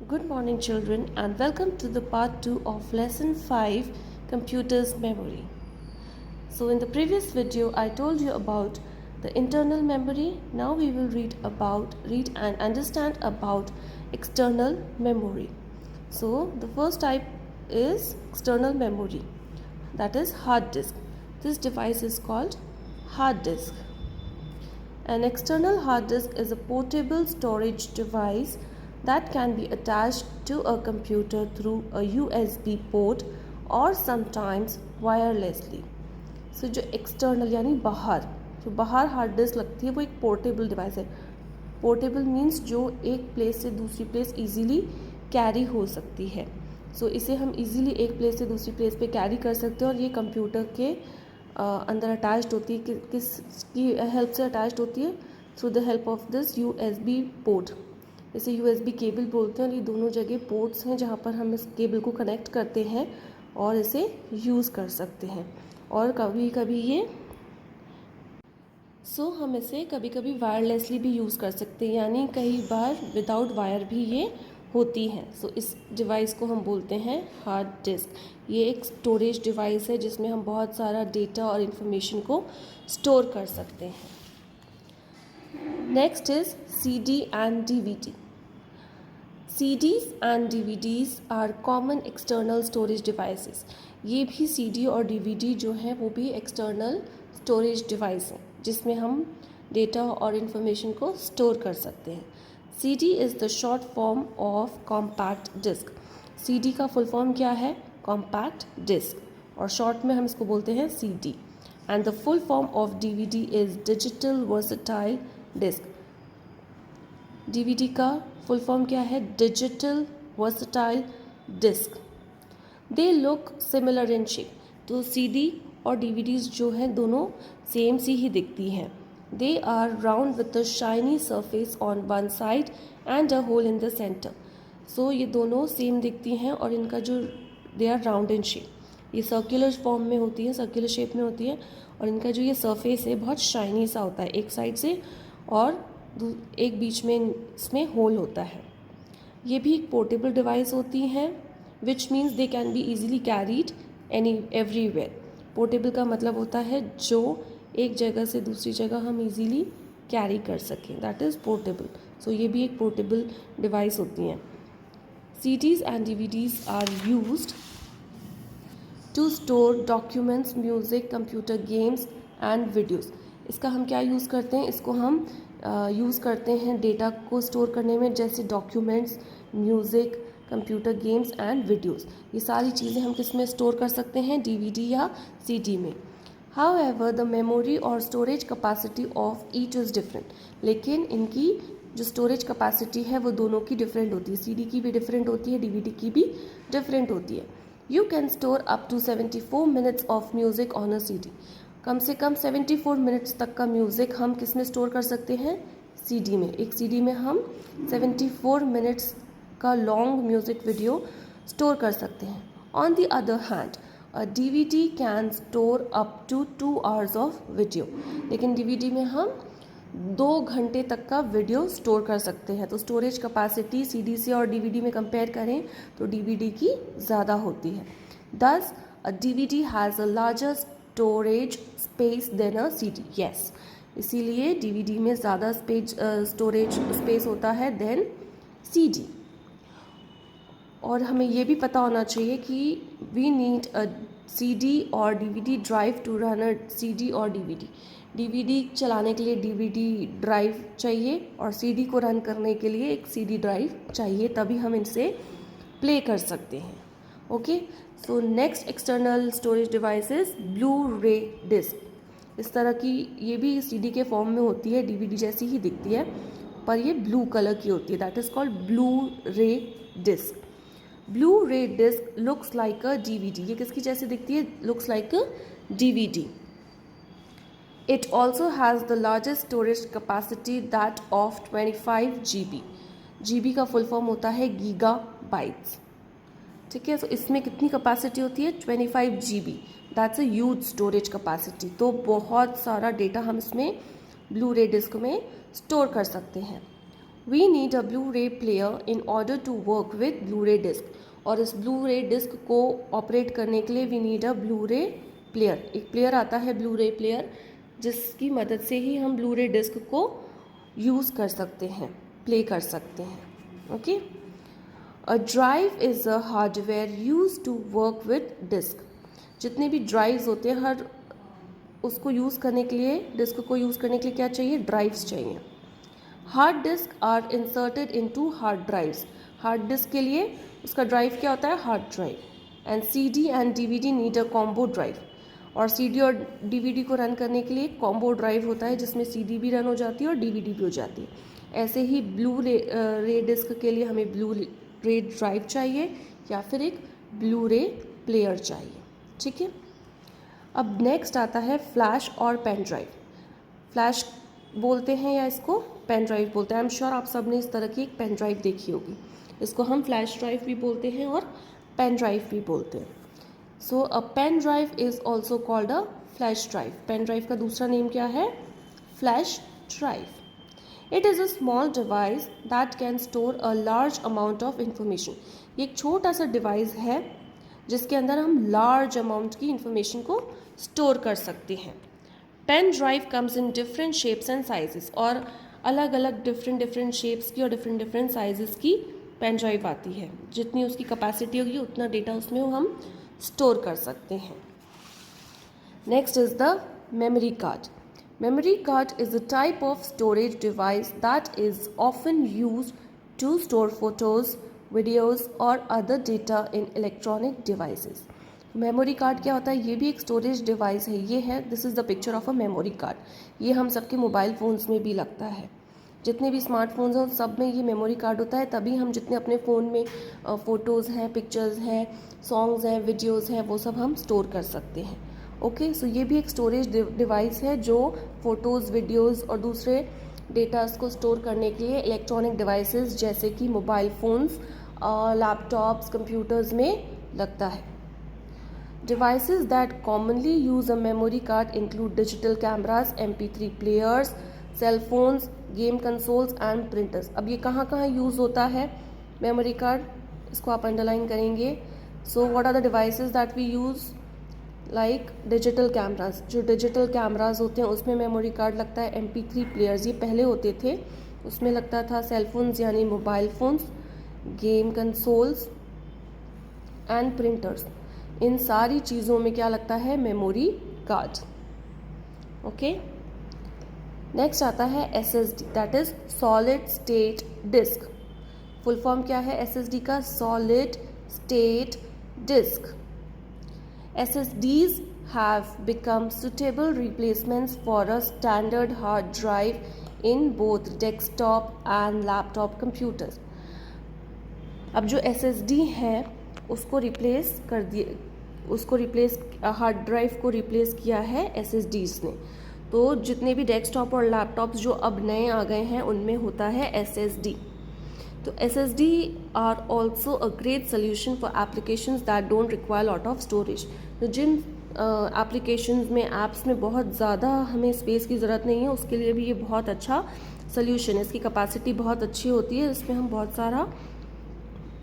Good morning, children, and welcome to the part 2 of lesson 5 Computers Memory. So, in the previous video, I told you about the internal memory. Now, we will read and understand about external memory. So, the first type is external memory, that is hard disk. This device is called hard disk. An external hard disk is a portable storage device that can be attached to a computer through a USB port or sometimes wirelessly. So जो external यानी बाहर hard disk लगती है वो एक portable device है. Portable means जो एक प्लेस से दूसरी प्लेस इजीली कैरी हो सकती है. सो इसे हम इजीली एक प्लेस से दूसरी प्लेस पे कैरी कर सकते हैं और ये कंप्यूटर के अंदर अटैच्ड होती है. किसकी हेल्प से अटैच्ड होती है? Through the help of this USB port. इसे USB केबल बोलते हैं और ये दोनों जगह पोर्ट्स हैं जहाँ पर हम इस केबल को कनेक्ट करते हैं और इसे यूज़ कर सकते हैं. और कभी कभी ये हम इसे कभी कभी वायरलेसली भी यूज़ कर सकते हैं, यानी कई बार विदाउट वायर भी ये होती हैं. इस डिवाइस को हम बोलते हैं हार्ड डिस्क. ये एक स्टोरेज डिवाइस है जिसमें हम बहुत सारा डेटा और इन्फॉर्मेशन को स्टोर कर सकते हैं. Next is CD and DVD. CDs and DVDs are common external storage devices. ये भी CD और DVD जो है वो भी external storage device हैं जिसमें हम डेटा और इन्फॉर्मेशन को स्टोर कर सकते हैं. CD is the short form of compact disc. CD का फुल फॉर्म क्या है? compact disc. और शॉर्ट में हम इसको बोलते हैं CD. And the full form of DVD is digital versatile disc. DVD का फुल फॉर्म क्या है? Digital versatile disc. They look similar in shape. तो CD और DVDs जो हैं दोनों सेम सी ही दिखती हैं. They are round with a shiny surface on one side and a hole in the centre. So ये दोनों सेम दिखती हैं और इनका जो they are round in shape. ये सर्कुलर फॉर्म में होती है, सर्कुलर शेप में होती है और इनका जो ये सरफेस है बहुत शाइनी सा होता है एक साइड से और एक बीच में इसमें होल होता है. ये भी एक पोर्टेबल डिवाइस होती हैं which means they can be easily carried everywhere. Portable का मतलब होता है जो एक जगह से दूसरी जगह हम इजीली कैरी कर सकें, दैट इज़ पोर्टेबल. सो ये भी एक पोर्टेबल डिवाइस होती हैं. CDs and DVDs are used to store documents, music, computer games and videos. इसका हम क्या यूज़ करते हैं? इसको हम यूज़ करते हैं डेटा को स्टोर करने में, जैसे documents, music, computer games and videos. ये सारी चीज़ें हम किस में स्टोर कर सकते हैं? DVD या CD में. However, the memory और storage capacity of each is different. लेकिन इनकी जो स्टोरेज कैपेसिटी है वो दोनों की डिफरेंट होती है. CD की भी डिफरेंट होती है, DVD की भी डिफरेंट होती है. You can store up to 74 minutes of music on a CD. कम से कम 74 मिनट्स तक का म्यूज़िक हम किस में स्टोर कर सकते हैं? CD में. एक CD में हम 74 मिनट्स का लॉन्ग म्यूज़िक वीडियो स्टोर कर सकते हैं. On the other hand a DVD can store up to 2 hours of video. लेकिन DVD में हम 2 घंटे तक का वीडियो स्टोर कर सकते हैं. तो स्टोरेज कैपेसिटी CD से और DVD में कंपेयर करें तो DVD की ज़्यादा होती है. Thus a DVD has a larger storage space than a CD. Yes, इसीलिए DVD में ज़्यादा स्टोरेज स्पेस होता है देन CD. और हमें ये भी पता होना चाहिए कि वी नीड अ CD और DVD drive to run a CD और DVD. DVD चलाने के लिए DVD ड्राइव चाहिए और CD को रन करने के लिए एक CD ड्राइव चाहिए, तभी हम इनसे प्ले कर सकते हैं. Okay, so next external storage device is Blu-ray disc. इस तरह की ये भी CD के फॉर्म में होती है, DVD जैसी ही दिखती है पर ये ब्लू कलर की होती है. That is called Blu-ray disc. Blu-ray disc looks like a DVD. ये किसकी जैसी दिखती है? Looks like a DVD. It also has the largest storage capacity that of 25 GB. GB का फुल फॉर्म होता है गीगाबाइट्स. ठीक है, तो इसमें कितनी कैपेसिटी होती है? 25 GB. That's a huge storage capacity. तो बहुत सारा डेटा हम इसमें ब्लू रे डिस्क में स्टोर कर सकते हैं. We need a Blu-ray player in order to work with Blu-ray disc, और इस ब्लू रे डिस्क को ऑपरेट करने के लिए we need a Blu-ray player. एक प्लेयर आता है ब्लू रे प्लेयर, जिसकी मदद से ही हम ब्लू रे डिस्क को यूज़ कर सकते हैं, प्ले कर सकते हैं। Okay, a drive is a hardware use to work with disc. जितने भी ड्राइव्स होते हैं, हर उसको यूज़ करने के लिए, डिस्क को यूज़ करने के लिए क्या चाहिए? ड्राइव्स चाहिए। Hard disk are inserted into hard drives. Hard disk के लिए उसका ड्राइव क्या होता है? Hard drive. And CD and DVD need a combo drive, और CD और DVD को रन करने के लिए कॉम्बो ड्राइव होता है, जिसमें CD भी रन हो जाती है और DVD भी हो जाती है। ऐसे ही ब्लू रे डिस्क के लिए हमें ब्लू रे ड्राइव चाहिए या फिर एक ब्लू रे प्लेयर चाहिए। ठीक है, अब नेक्स्ट आता है फ्लैश और पेन ड्राइव। फ्लैश बोलते हैं या इसको पेन ड्राइव बोलते हैं। आई एम श्योर आप सब ने इस तरह की एक पेन ड्राइव देखी होगी। इसको हम फ्लैश ड्राइव भी बोलते हैं और पेन ड्राइव भी बोलते हैं। So a pen drive is also called a flash drive. Pen drive का दूसरा नेम क्या है? Flash drive. It is a small device that can store a large amount of information. ये एक छोटा सा डिवाइस है जिसके अंदर हम लार्ज अमाउंट की इंफॉर्मेशन को स्टोर कर सकते हैं। Pen drive comes in different shapes and sizes, और अलग अलग डिफरेंट शेप्स की और डिफरेंट साइजेस की पेन ड्राइव आती है। जितनी उसकी कैपेसिटी होगी उतना डेटा उसमें हम स्टोर कर सकते हैं। Next is the memory card. Memory card is a type of storage device that is often used to store photos, videos और other data in electronic devices. Memory card क्या होता है? ये भी एक स्टोरेज डिवाइस है। ये है, this is the picture of a memory card. ये हम सबके मोबाइल फ़ोन्स में भी लगता है। जितने भी स्मार्टफोन्स हैं उन सब में ये मेमोरी कार्ड होता है, तभी हम जितने अपने फ़ोन में फ़ोटोज़ हैं, पिक्चर्स हैं, सॉन्ग्स हैं, वीडियोज़ हैं, वो सब हम स्टोर कर सकते हैं। ओके, सो ये भी एक स्टोरेज डिवाइस है जो फ़ोटोज़, वीडियोज़ और दूसरे डेटास को स्टोर करने के लिए इलेक्ट्रॉनिक डिवाइसेस जैसे कि मोबाइल फ़ोन्स, लैपटॉप्स, कंप्यूटर्स में लगता है। Devices that commonly use a memory card include digital cameras, MP3 players, cell phones, game consoles and printers. अब ये कहाँ कहाँ यूज़ होता है मेमोरी कार्ड? इसको आप अंडरलाइन करेंगे। So what are the devices that we use? Like digital cameras. जो डिजिटल कैमराज होते हैं उसमें मेमोरी कार्ड लगता है। MP3 प्लेयर्स ये पहले होते थे, उसमें लगता था सेल फोन्स यानी mobile phones, game consoles and printers. इन सारी चीज़ों में क्या लगता है? Memory card. ओके, नेक्स्ट आता है SSD, that is solid state disk. Full form क्या है SSD का? Solid state disk. SSDs have become suitable replacements for a standard hard drive in both desktop and laptop computers. अब जो SSD है उसको replace कर दिए, उसको रिप्लेस हार्ड ड्राइव को रिप्लेस किया है SSDs ने। तो जितने भी डेस्कटॉप और लैपटॉप्स जो अब नए आ गए हैं उनमें होता है SSD। तो SSD are also a great solution for applications that don't require lot of storage. तो जिन एप्लीकेशंस में, ऐप्स में बहुत ज़्यादा हमें स्पेस की ज़रूरत नहीं है, उसके लिए भी ये बहुत अच्छा सोल्यूशन है। इसकी कैपेसिटी बहुत अच्छी होती है, इसमें हम बहुत सारा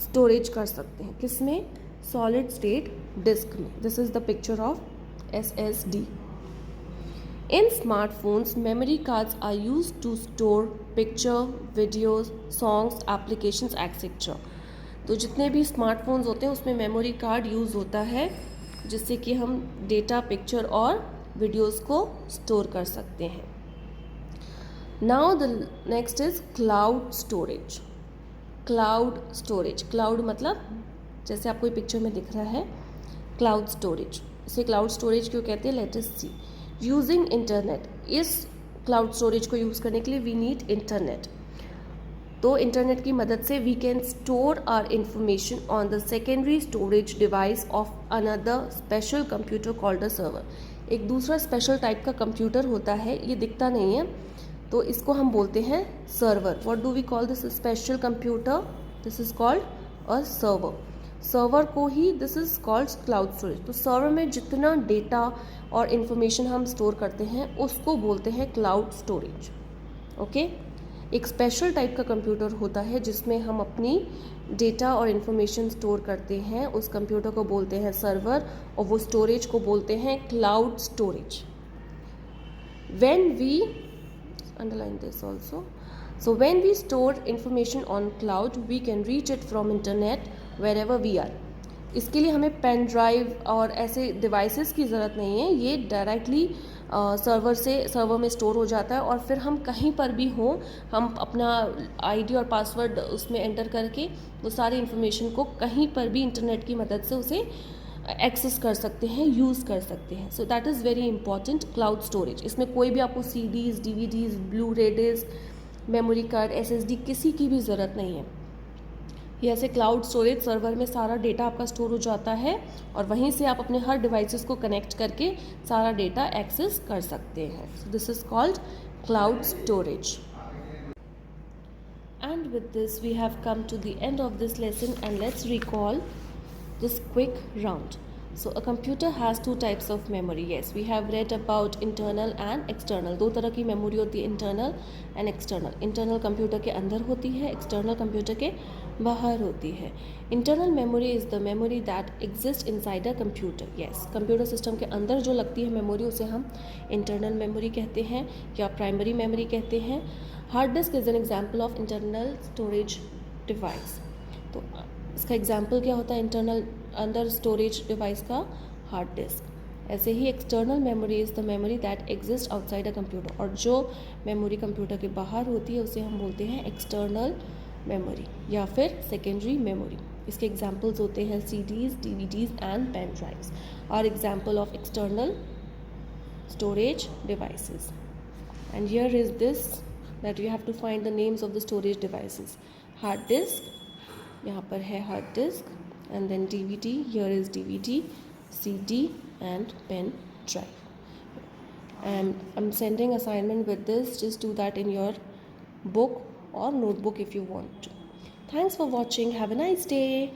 स्टोरेज कर सकते हैं। किस में? सॉलिड स्टेट डिस्क में। This is the picture of SSD। In smartphones, memory cards are used to store picture, videos, songs, applications, etc. तो जितने भी स्मार्टफोन्स होते हैं उसमें मेमोरी कार्ड यूज़ होता है, जिससे कि हम डेटा, पिक्चर और वीडियोस को स्टोर कर सकते हैं। Now the next is cloud storage. Cloud storage, cloud मतलब जैसे आपको पिक्चर में दिख रहा है क्लाउड स्टोरेज। इसे क्लाउड स्टोरेज क्यों कहते हैं? Let us see. Using internet. इस क्लाउड स्टोरेज को यूज़ करने के लिए वी नीड इंटरनेट। तो इंटरनेट की मदद से we can store our information on the secondary storage device of another special computer called a server. एक दूसरा स्पेशल टाइप का कंप्यूटर होता है, ये दिखता नहीं है, तो इसको हम बोलते हैं server. What do we call this special computer? This is called a server. Server को ही this is called cloud storage. तो सर्वर में जितना डेटा और इन्फॉर्मेशन हम स्टोर करते हैं उसको बोलते हैं क्लाउड स्टोरेज। ओके, एक स्पेशल टाइप का कंप्यूटर होता है जिसमें हम अपनी डेटा और इन्फॉर्मेशन स्टोर करते हैं। उस कंप्यूटर को बोलते हैं सर्वर और वो स्टोरेज को बोलते हैं cloud storage. When we underline this also, so when we store information on cloud we can reach it from internet wherever we are। इसके लिए हमें पेन ड्राइव और ऐसे डिवाइसेस की ज़रूरत नहीं है, ये डायरेक्टली सर्वर में स्टोर हो जाता है और फिर हम कहीं पर भी हों हम अपना आईडी और पासवर्ड उसमें एंटर करके वो सारी इन्फॉर्मेशन को कहीं पर भी इंटरनेट की मदद से उसे एक्सेस कर सकते हैं, यूज़ कर सकते हैं। So that is very important cloud storage. इसमें कोई भी आपको CDs, DVDs, ब्लू रे डिस्क, मेमोरी कार्ड, SSD किसी की भी ज़रूरत नहीं है। ये ऐसे क्लाउड स्टोरेज सर्वर में सारा डेटा आपका स्टोर हो जाता है और वहीं से आप अपने हर डिवाइसेस को कनेक्ट करके सारा डेटा एक्सेस कर सकते हैं। So this is called cloud storage. And with this we have come to the end of this lesson, and let's recall this quick round. So a computer has two types of memory. Yes, we have read about internal and external. दो तरह की memory होती है, internal and external. internal computer के अंदर होती है, external computer के बाहर होती है। internal memory is the memory that exists inside a computer. Yes, computer system के अंदर जो लगती है मेमोरी उसे हम internal memory कहते हैं या primary memory कहते हैं। Hard disk is an example of internal storage device. तो इसका एग्जाम्पल क्या होता है इंटरनल अंदर स्टोरेज डिवाइस का? Hard disk. ऐसे ही external memory is the memory that exist outside a computer, और जो मेमोरी कंप्यूटर के बाहर होती है उसे हम बोलते हैं एक्सटर्नल मेमोरी या फिर सेकेंडरी मेमोरी। इसके एग्जाम्पल्स होते हैं CDs, DVDs and pen drives are example of external storage devices. And here is this that you have to find the names of the storage devices. Hard disk, यहाँ पर है hard disk, and then DVD, here is DVD, CD and pen drive. And I'm sending assignment with this, just do that in your book or notebook if you want to. Thanks for watching, have a nice day.